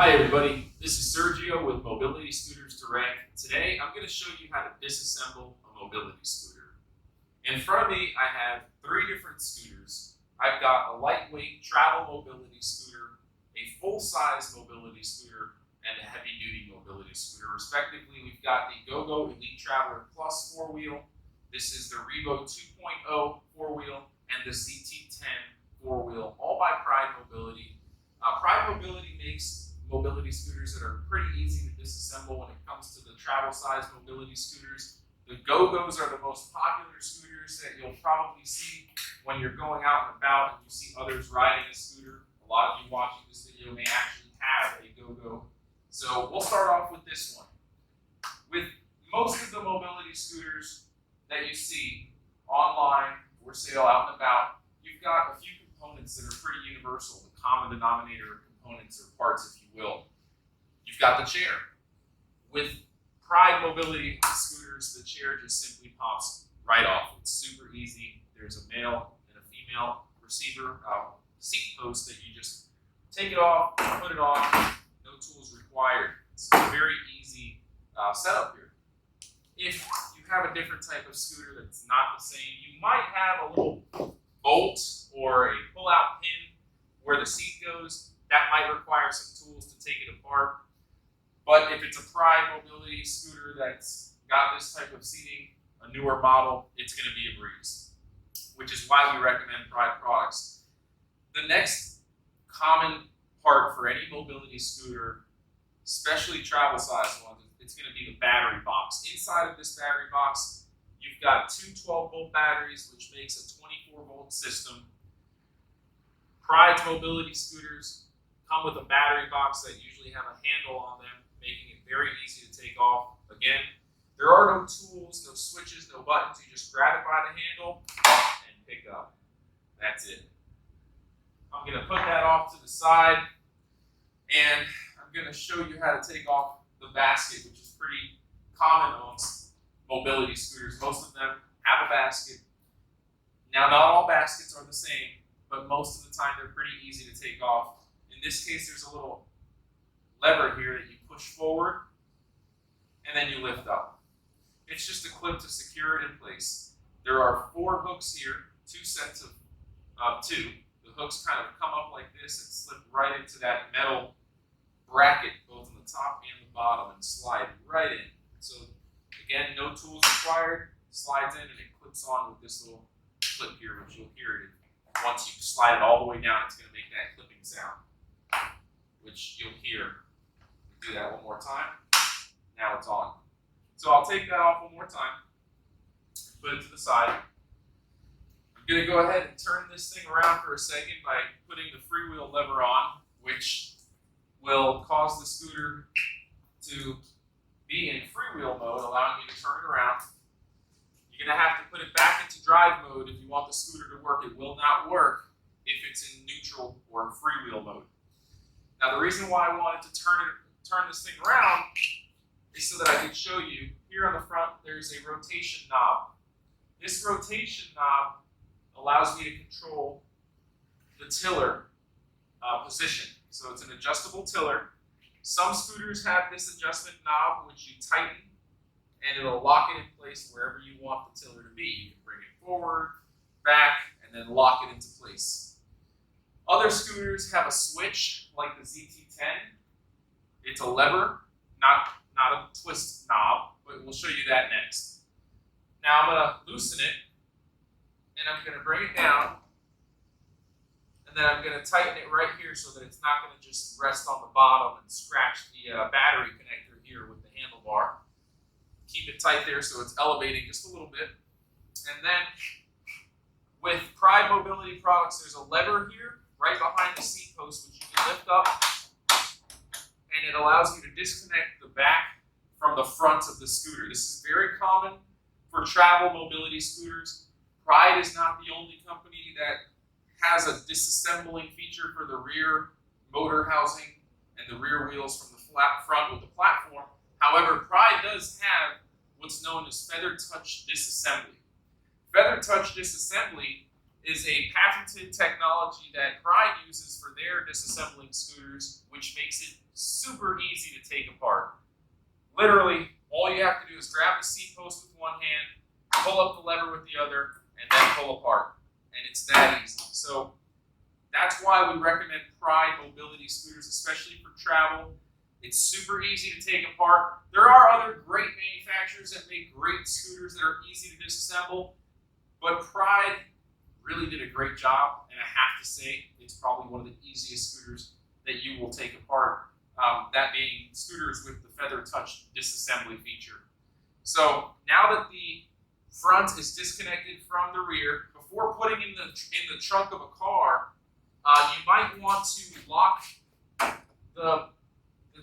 Hi everybody, this is Sergio with Mobility Scooters Direct. Today I'm going to show you how to disassemble a mobility scooter. In front of me I have three different scooters. I've got a lightweight travel mobility scooter, a full-size mobility scooter, and a heavy-duty mobility scooter. Respectively, we've got the GoGo Elite Traveler Plus 4-wheel. This is the Revo 2.0 4-wheel and the ZT10 4-wheel, all by Pride Mobility. Pride Mobility makes mobility scooters that are pretty easy to disassemble when it comes to the travel size mobility scooters. The GoGos are the most popular scooters that you'll probably see when you're going out and about and you see others riding a scooter. A lot of you watching this video may actually have a GoGo. So we'll start off with this one. With most of the mobility scooters that you see online for sale out and about, you've got a few components that are pretty universal, the common denominator components or parts, if you will. You've got the chair. With Pride mobility scooters, the chair just simply pops right off. It's super easy. There's a male and a female receiver seat post that you just take it off, put it on, no tools required. It's a very easy setup here. If you have a different type of scooter that's not the same, you might have a little bolt or a pull-out pin where the seat goes. That might require some tools to take it apart. But if it's a Pride mobility scooter that's got this type of seating, a newer model, it's going to be a breeze, which is why we recommend Pride products. The next common part for any mobility scooter, especially travel size ones, it's going to be the battery box. Inside of this battery box, you've got two 12-volt batteries, which makes a 24-volt system. Pride's mobility scooters come with a battery box that usually have a handle on them, making it very easy to take off. Again, there are no tools, no switches, no buttons. You just grab it by the handle and pick up. That's it. I'm going to put that off to the side, and I'm going to show you how to take off the basket, which is pretty common amongst mobility scooters. Most of them have a basket. Now, not all baskets are the same, but most of the time they're pretty easy to take off. In this case, there's a little lever here that you push forward, and then you lift up. It's just a clip to secure it in place. There are 4 hooks here, 2 sets of 2. The hooks kind of come up like this and slip right into that metal bracket, both on the top and the bottom, and slide right in. So again, no tools required. Slides in and it clips on with this little clip here, which you'll hear it. Once you slide it all the way down, it's going to make that clipping sound, which you'll hear. Do that one more time. Now it's on. So I'll take that off one more time, put it to the side. I'm going to go ahead and turn this thing around for a second by putting the freewheel lever on, which will cause the scooter to be in freewheel mode, allowing you to turn it around. You're going to have to put it back into drive mode if you want the scooter to work. It will not work if it's in neutral or in freewheel mode. Now, the reason why I wanted to turn this thing around is so that I could show you. Here on the front, there's a rotation knob. This rotation knob allows me to control the tiller position. So it's an adjustable tiller. Some scooters have this adjustment knob, which you tighten, and it'll lock it in place wherever you want the tiller to be. You can bring it forward, back, and then lock it into place. Other scooters have a switch, like the ZT10. It's a lever, not a twist knob, but we'll show you that next. Now I'm going to loosen it, and I'm going to bring it down, and then I'm going to tighten it right here so that it's not going to just rest on the bottom and scratch the battery connector here with the handlebar. Keep it tight there so it's elevating just a little bit. And then with Pride Mobility products, there's a lever here right behind the seat post, which you can lift up, and it allows you to disconnect the back from the front of the scooter. This is very common for travel mobility scooters. Pride is not the only company that has a disassembling feature for the rear motor housing and the rear wheels from the front with the platform. However, Pride does have what's known as Feather Touch Disassembly. Feather Touch Disassembly is a patented technology that Pride uses for their disassembling scooters, which makes it super easy to take apart. Literally, all you have to do is grab the seat post with one hand, pull up the lever with the other, and then pull apart. And it's that easy. So that's why we recommend Pride mobility scooters, especially for travel. It's super easy to take apart. There are other great manufacturers that make great scooters that are easy to disassemble, but Pride really did a great job, and I have to say, it's probably one of the easiest scooters that you will take apart, that being scooters with the Feather Touch disassembly feature. So now that the front is disconnected from the rear, before putting in the trunk of a car, you might want to lock the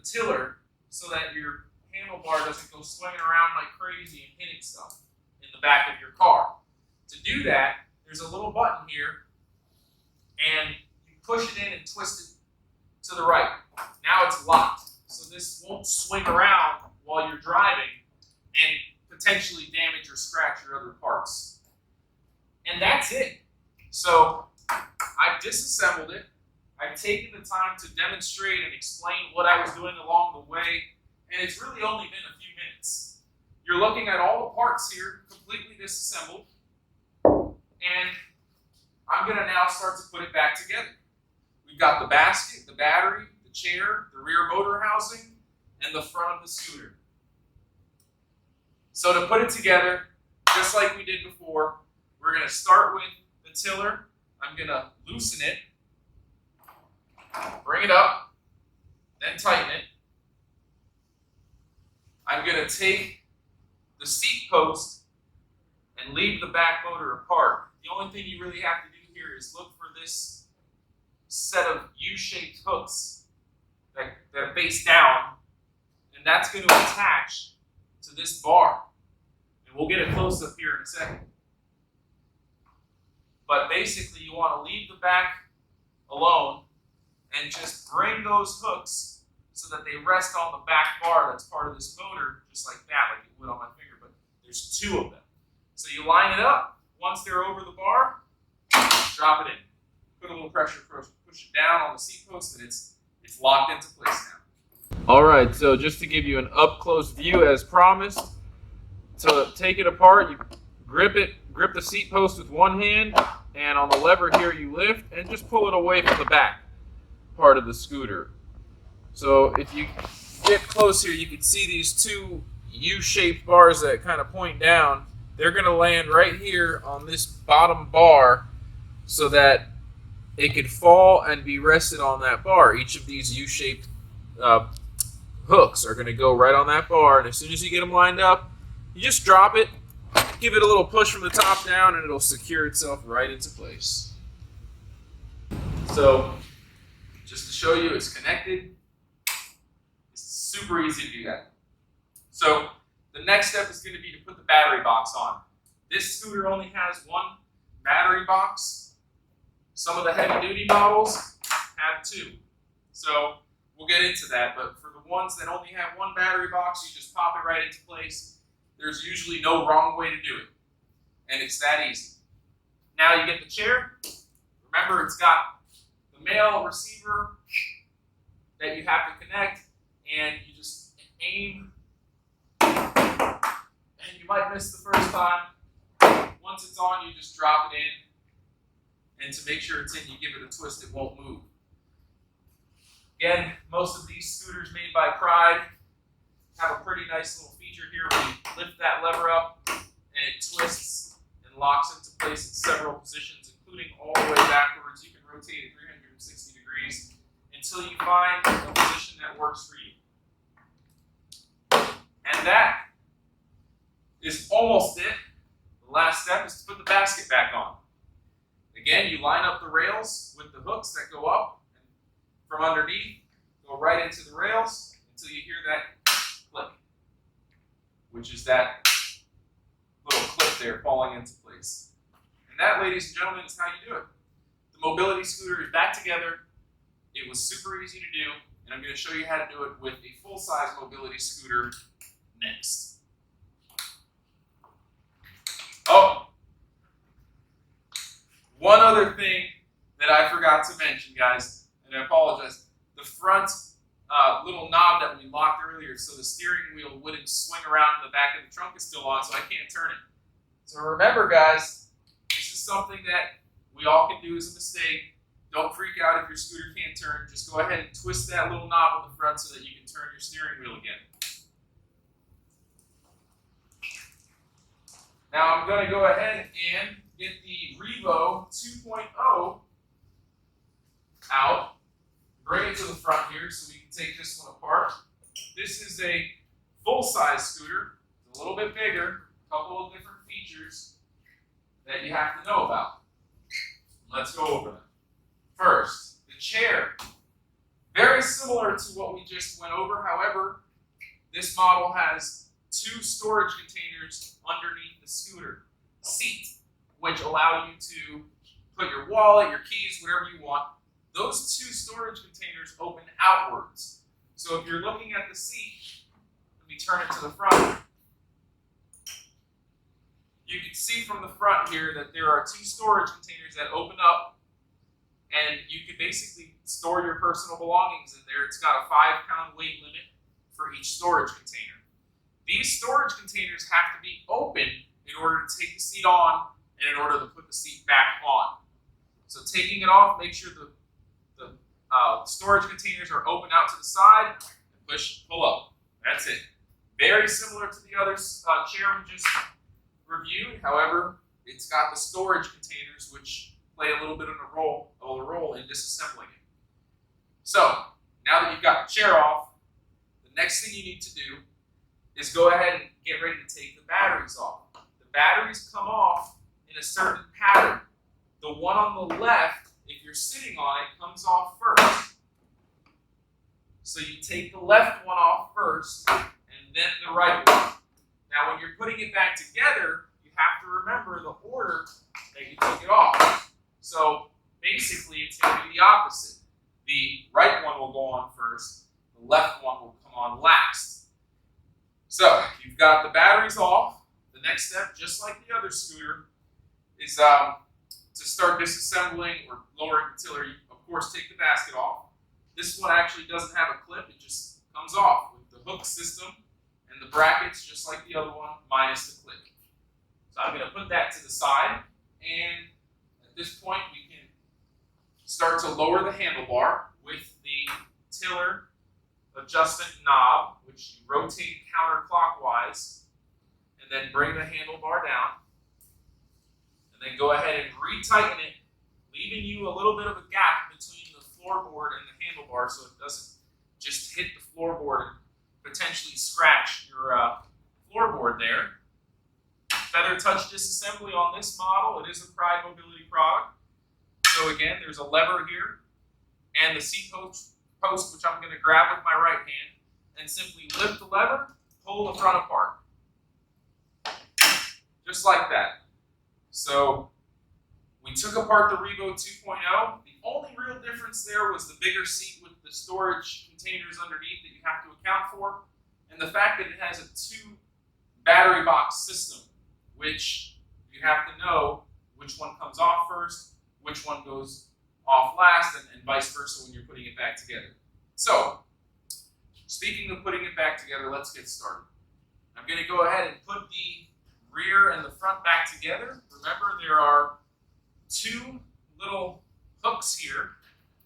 tiller so that your handlebar doesn't go swinging around like crazy and hitting stuff in the back of your car. To do that, there's a little button here, and you push it in and twist it to the right. Now it's locked, so this won't swing around while you're driving and potentially damage or scratch your other parts. And that's it. So I've disassembled it. I've taken the time to demonstrate and explain what I was doing along the way, and it's really only been a few minutes. You're looking at all the parts here, completely disassembled, and I'm going to now start to put it back together. We've got the basket, the battery, the chair, the rear motor housing, and the front of the scooter. So to put it together, just like we did before, we're going to start with the tiller. I'm going to loosen it, bring it up, then tighten it. I'm going to take the seat post and leave the back motor apart. The only thing you really have to do here is look for this set of U-shaped hooks that face down, and that's going to attach to this bar. And we'll get a close-up here in a second. But basically, you want to leave the back alone and just bring those hooks so that they rest on the back bar that's part of this motor, just like that, like it would on my finger, but there's two of them. So you line it up. Once they're over the bar, drop it in. Put a little pressure, push it down on the seat post, and it's locked into place now. All right, so just to give you an up-close view as promised, to take it apart, you grip the seat post with one hand, and on the lever here you lift and just pull it away from the back part of the scooter. So if you get close here, you can see these two U-shaped bars that kind of point down. They're going to land right here on this bottom bar so that it could fall and be rested on that bar. Each of these U-shaped hooks are going to go right on that bar, and as soon as you get them lined up, you just drop it, give it a little push from the top down, and it'll secure itself right into place. So just to show you it's connected, it's super easy to do that. So the next step is going to be to put the battery box on. This scooter only has one battery box. Some of the heavy-duty models have two. So we'll get into that, but for the ones that only have one battery box, you just pop it right into place. There's usually no wrong way to do it, and it's that easy. Now you get the chair. Remember, it's got the male receiver that you have to connect, and you just aim. And you might miss the first time. Once it's on, you just drop it in. And to make sure it's in, you give it a twist, it won't move. Again, most of these scooters made by Pride have a pretty nice little feature here where you lift that lever up and it twists and locks into place in several positions, including all the way backwards. You can rotate it 360 degrees until you find a position that works for you. And that is almost it. The last step is to put the basket back on. Again, you line up the rails with the hooks that go up and from underneath, go right into the rails until you hear that click, which is that little clip there falling into place. And that, ladies and gentlemen, is how you do it. The mobility scooter is back together. It was super easy to do, and I'm going to show you how to do it with a full-size mobility scooter next. Oh, One other thing that I forgot to mention, guys, and I apologize, the front little knob that we locked earlier so the steering wheel wouldn't swing around in the back of the trunk is still on, so I can't turn it. So remember, guys, this is something that we all can do as a mistake. Don't freak out if your scooter can't turn. Just go ahead and twist that little knob on the front so that you can turn your steering wheel again. Now I'm going to go ahead and get the Revo 2.0 out. Bring it to the front here so we can take this one apart. This is a full-size scooter. It's a little bit bigger, a couple of different features that you have to know about. Let's go over them. First, the chair. Very similar to what we just went over. However, this model has 2 storage containers underneath the scooter seat, which allow you to put your wallet, your keys, whatever you want. Those 2 storage containers open outwards. So if you're looking at the seat, let me turn it to the front. You can see from the front here that there are 2 storage containers that open up, and you can basically store your personal belongings in there. It's got a 5-pound weight limit for each storage container. These storage containers have to be open in order to take the seat on and in order to put the seat back on. So taking it off, make sure the storage containers are open out to the side, and push, pull up. That's it. Very similar to the other chair we just reviewed. However, it's got the storage containers, which play a little bit of a role in disassembling it. So now that you've got the chair off, the next thing you need to do is go ahead and get ready to take the batteries off. The batteries come off in a certain pattern. The one on the left, if you're sitting on it, comes off first. So you take the left one off first, and then the right one. Now when you're putting it back together, you have to remember the order that you took it off. So basically it's going to be the opposite. The right one will go on first, the left one will come on last. So you've got the batteries off. The next step, just like the other scooter, is to start disassembling or lowering the tiller. You, of course, take the basket off. This one actually doesn't have a clip. It just comes off with the hook system and the brackets, just like the other one, minus the clip. So I'm going to put that to the side, and at this point we can start to lower the handlebar with the tiller adjustment knob, which you rotate counterclockwise, and then bring the handlebar down, and then go ahead and retighten it, leaving you a little bit of a gap between the floorboard and the handlebar so it doesn't just hit the floorboard and potentially scratch your floorboard there. Feather touch disassembly on this model. It is a Pride Mobility product. So again, there's a lever here, and the seat post, which I'm going to grab with my right hand, and simply lift the lever, pull the front apart. Just like that. So we took apart the Revo 2.0. The only real difference there was the bigger seat with the storage containers underneath that you have to account for, and the fact that it has a 2 battery box system, which you have to know which one comes off first, which one goes off last, and vice versa when you're putting it back together. So, speaking of putting it back together, let's get started. I'm going to go ahead and put the rear and the front back together. Remember, there are 2 little hooks here,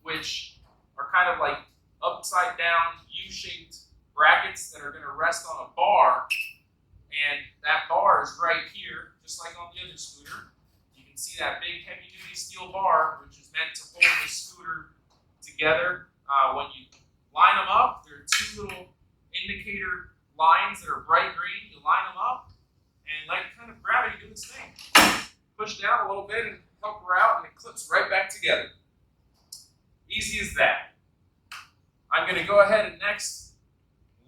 which are kind of like upside down U-shaped brackets that are going to rest on a bar, and that bar is right here, just like on the other scooter. You can see that big heavy-duty steel bar, which is meant to hold the scooter together. When you line them up, there are 2 little indicator lines that are bright green. You line them up, and like kind of gravity do its thing. Push down a little bit and help her out, and it clips right back together. Easy as that. I'm going to go ahead and next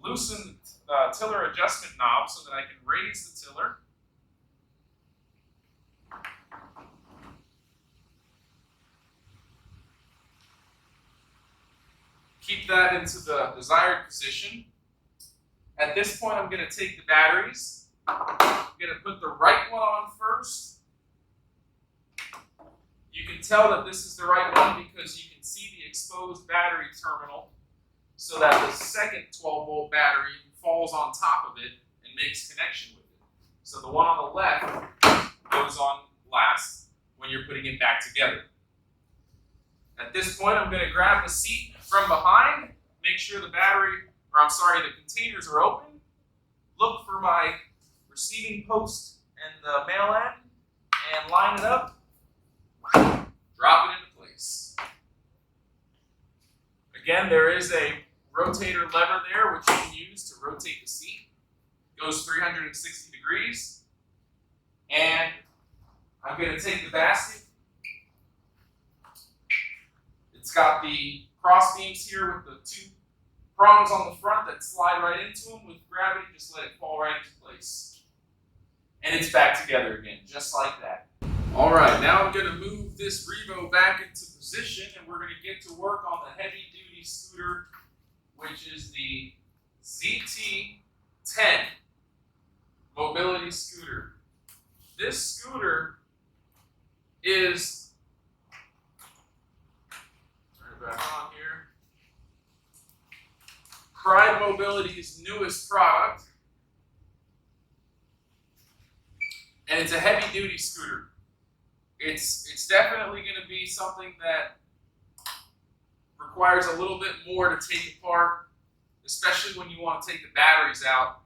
loosen the tiller adjustment knob so that I can raise the tiller. Keep that into the desired position. At this point, I'm going to take the batteries. I'm going to put the right one on first. You can tell that this is the right one because you can see the exposed battery terminal so that the second 12-volt battery falls on top of it and makes connection with it. So the one on the left goes on last when you're putting it back together. At this point, I'm going to grab the seat from behind, make sure the the containers are open, look for my receiving post and the male end, and line it up, drop it into place. Again, there is a rotator lever there which you can use to rotate the seat. It goes 360 degrees. And I'm going to take the basket. It's got the cross beams here with the two prongs on the front that slide right into them. With gravity, just let it fall right into place. And it's back together again, just like that. All right, now I'm going to move this Revo back into position, and we're going to get to work on the heavy-duty scooter, which is the ZT10 mobility scooter. This scooter is, turn it back on here, Pride Mobility's newest product, and it's a heavy-duty scooter. It's definitely going to be something that requires a little bit more to take apart, especially when you want to take the batteries out.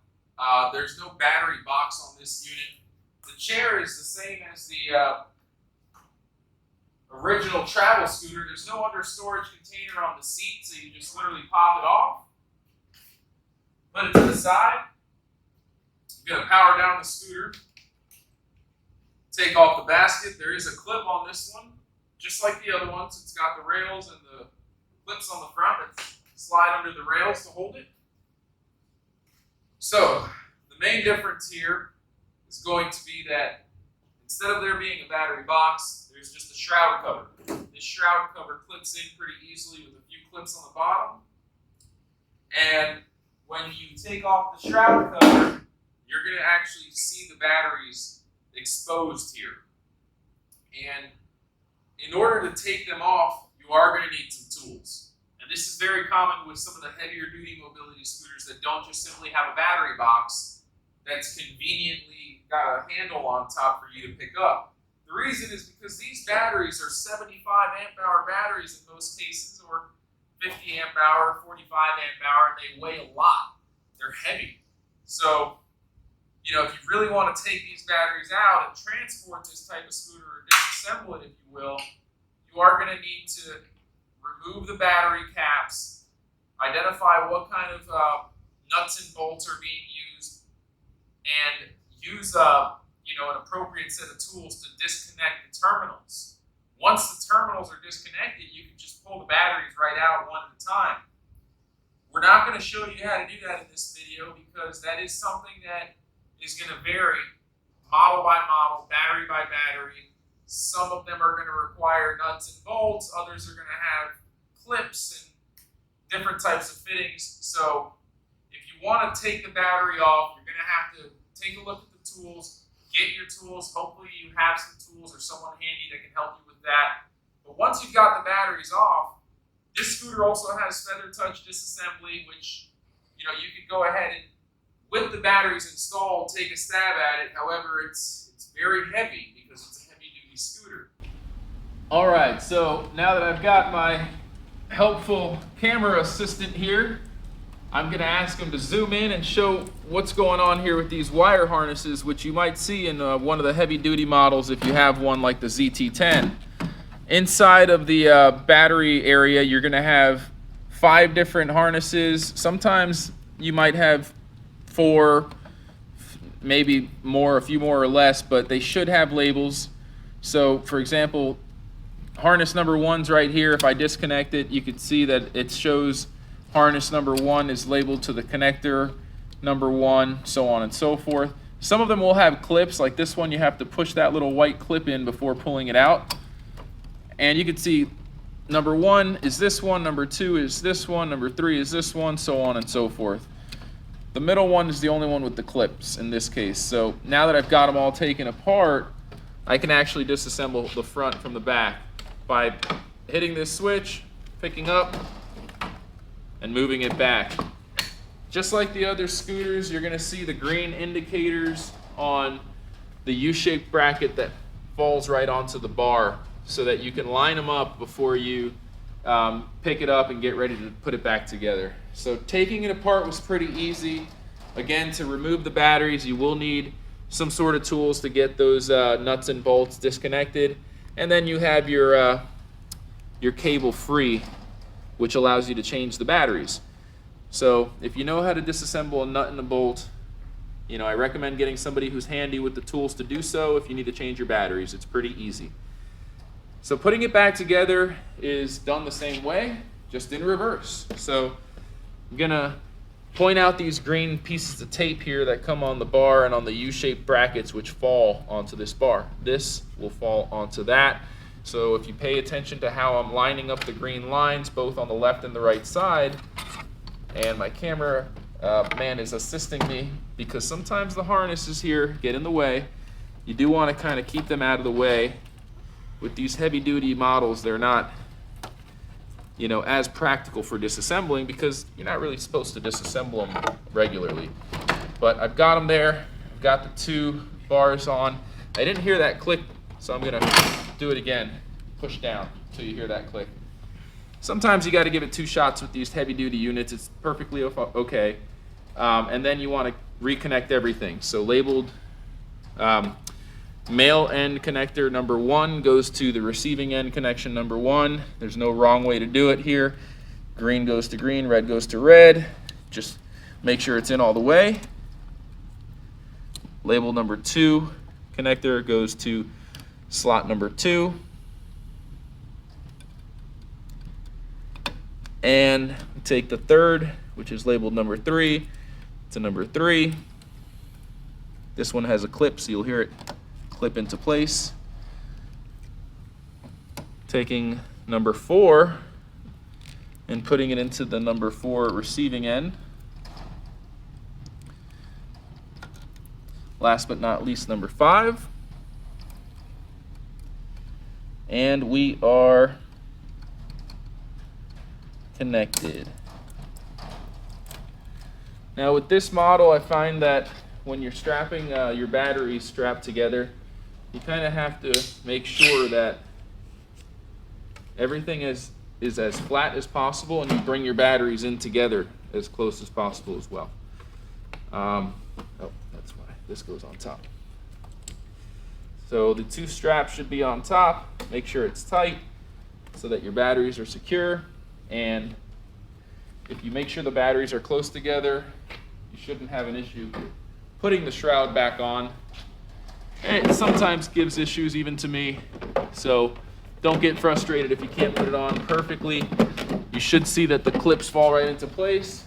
There's no battery box on this unit. The chair is the same as the original travel scooter. There's no under storage container on the seat, so you just literally pop it off, put it to the side. You're going to power down the scooter. Take off the basket. There is a clip on this one, just like the other ones. It's got the rails and the clips on the front that slide under the rails to hold it. So the main difference here is going to be that instead of there being a battery box, there's just a shroud cover. This shroud cover clips in pretty easily with a few clips on the bottom. And when you take off the shroud cover, you're going to actually see the batteries exposed here. And in order to take them off, you are going to need some tools. And this is very common with some of the heavier duty mobility scooters that don't just simply have a battery box that's conveniently got a handle on top for you to pick up. The reason is because these batteries are 75 amp hour batteries in most cases, or 50 amp hour, 45 amp hour, and they weigh a lot. They're heavy. So, you know, if you really want to take these batteries out and transport this type of scooter or disassemble it, if you will, you are going to need to remove the battery caps, identify what kind of nuts and bolts are being used, and use an appropriate set of tools to disconnect the terminals. Once the terminals are disconnected, you can just pull the batteries right out one at a time. We're not going to show you how to do that in this video because that is something that is going to vary model by model, battery by battery. Some of them are going to require nuts and bolts, others are going to have clips and different types of fittings. So if you want to take the battery off, you're going to have to take a look at the tools, get your tools. Hopefully you have some tools or someone handy that can help you with that. But once you've got the batteries off, this scooter also has feather touch disassembly, which you could go ahead and, with the batteries installed, take a stab at it. However, it's very heavy because it's a heavy-duty scooter. All right, so now that I've got my helpful camera assistant here, I'm going to ask him to zoom in and show what's going on here with these wire harnesses, which you might see in one of the heavy-duty models if you have one like the ZT10. Inside of the battery area, you're going to have 5 different harnesses. Sometimes you might have 4, maybe more, a few more or less, but they should have labels. So, for example, harness number 1's right here. If I disconnect it, you can see that it shows harness number 1 is labeled to the connector number 1, so on and so forth. Some of them will have clips, like this one. You have to push that little white clip in before pulling it out. And you can see number 1 is this one, number 2 is this one, number 3 is this one, so on and so forth. The middle one is the only one with the clips in this case. So now that I've got them all taken apart, I can actually disassemble the front from the back. by hitting this switch, picking up, and moving it back. Just like the other scooters, you're going to see the green indicators on the U-shaped bracket that falls right onto the bar so that you can line them up before you pick it up and get ready to put it back together. So taking it apart was pretty easy. Again, to remove the batteries, you will need some sort of tools to get those nuts and bolts disconnected. And then you have your cable free, which allows you to change the batteries. So if you know how to disassemble a nut and a bolt, I recommend getting somebody who's handy with the tools to do so. If you need to change your batteries, it's pretty easy. So putting it back together is done the same way, just in reverse. So I'm gonna point out these green pieces of tape here that come on the bar and on the U-shaped brackets which fall onto this bar. This will fall onto that. So if you pay attention to how I'm lining up the green lines both on the left and the right side, and my camera man is assisting me because sometimes the harnesses here get in the way. You do want to kind of keep them out of the way. With these heavy-duty models, they're not as practical for disassembling because you're not really supposed to disassemble them regularly. But I've got them there. I've got the 2 bars on. I didn't hear that click, so I'm going to do it again. Push down until you hear that click. Sometimes you got to give it 2 shots with these heavy-duty units. It's perfectly okay. And then you want to reconnect everything. So labeled male end connector number 1 goes to the receiving end connection number 1. There's no wrong way to do it here. Green goes to green, red goes to red. Just make sure it's in all the way. Label number 2 connector goes to slot number 2. And take the 3rd, which is labeled number 3, to number 3. This one has a clip, so you'll hear it clip into place. Taking number 4 and putting it into the number 4 receiving end. Last but not least, number 5. And we are connected. Now with this model, I find that when you're strapping your batteries strapped together, you kind of have to make sure that everything is as flat as possible and you bring your batteries in together as close as possible as well. Oh, that's why this goes on top. So the 2 straps should be on top. Make sure it's tight so that your batteries are secure. And if you make sure the batteries are close together, you shouldn't have an issue putting the shroud back on. It sometimes gives issues even to me, so don't get frustrated if you can't put it on perfectly. You should see that the clips fall right into place,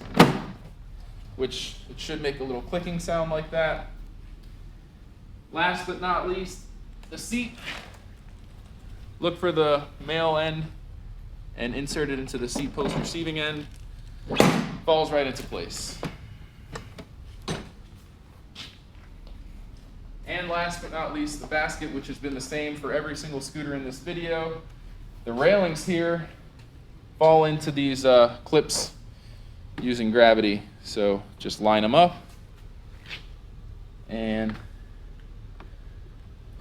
which it should make a little clicking sound like that. Last but not least, the seat. Look for the male end and insert it into the seat post receiving end. Falls right into place. And last but not least, the basket, which has been the same for every single scooter in this video. The railings here fall into these clips using gravity. So just line them up and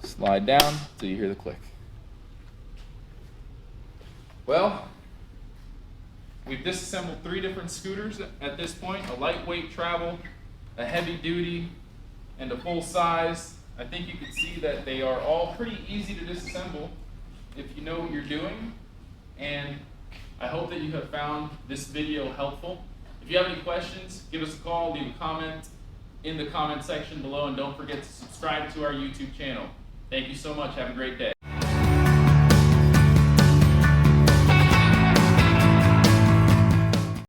slide down until you hear the click. Well, we've disassembled 3 different scooters at this point: a lightweight travel, a heavy duty, and a full size. I think you can see that they are all pretty easy to disassemble if you know what you're doing. And I hope that you have found this video helpful. If you have any questions, give us a call, leave a comment in the comment section below, and don't forget to subscribe to our YouTube channel. Thank you so much. Have a great day.